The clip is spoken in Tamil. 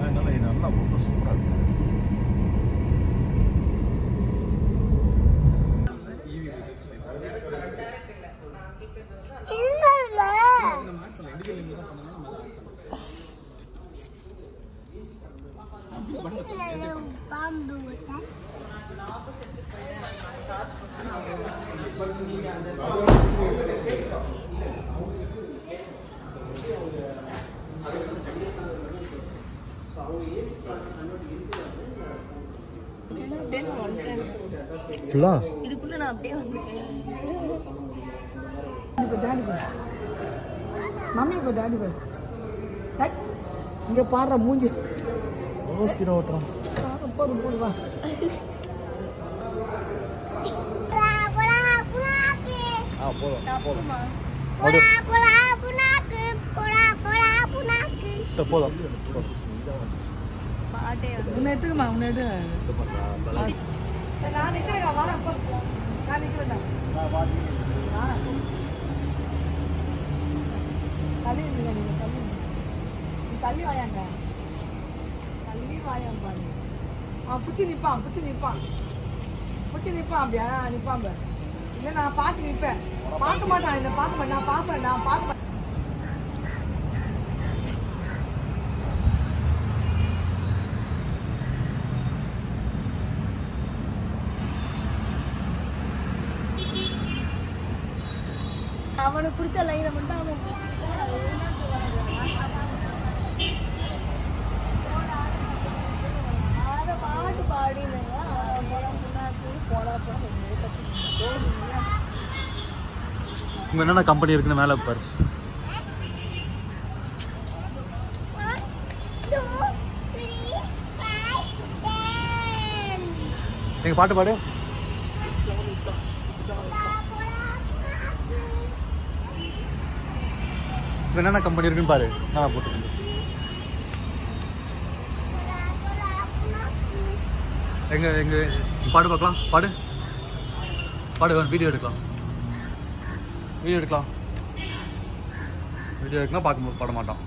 நல்லா ரொம்ப சூப்பராக இருக்கு. இதுக்குள்ள நான் அப்படியே வந்துட்டேன். மம்மி இப்போ டாடி பாரு இங்கே பாடுற மூஞ்சி எவ்வளோ ஸ்பீடாக ஓட்டுறான். போதும் போதும் வா. தப்புமா? போதும் பாட்டே உன்னை எடுத்துக்கமா உன்னை எடு. நான் நிற்கிறேன் வரேன். நான் நிற்கிறேன்டா. தள்ளி இருந்துங்க நீங்கள் தள்ளி நீ தள்ளி வாயாங்க தள்ளி வாயாம் பாரு. பிடிச்சி நிற்பான் அப்படியா நிற்பான் பாரு. இல்லை நான் பார்த்து நிற்பேன். பார்க்க மாட்டான் என்னை பார்க்க மாட்டேன். நான் பார்ப்பேன் பார்க்க மாட்டேன். அவனுக்கு பிடிச்ச லைனை மட்டும் அவன் பாட்டு பாடினாங்க. இங்கே என்னென்ன கம்பெனி இருக்குன்னு மேலே பாரு. நீங்கள் பாட்டு பாடு. என்னென்ன கம்பெனி இருக்குன்னு பாரு. நான் போட்டுருக்கேன். எங்க பாடு பார்க்கலாம். பாடு வீடியோ எடுக்கலாம். வீடியோ எடுக்கலாம் பார்க்கும்போது பாட மாட்டான்.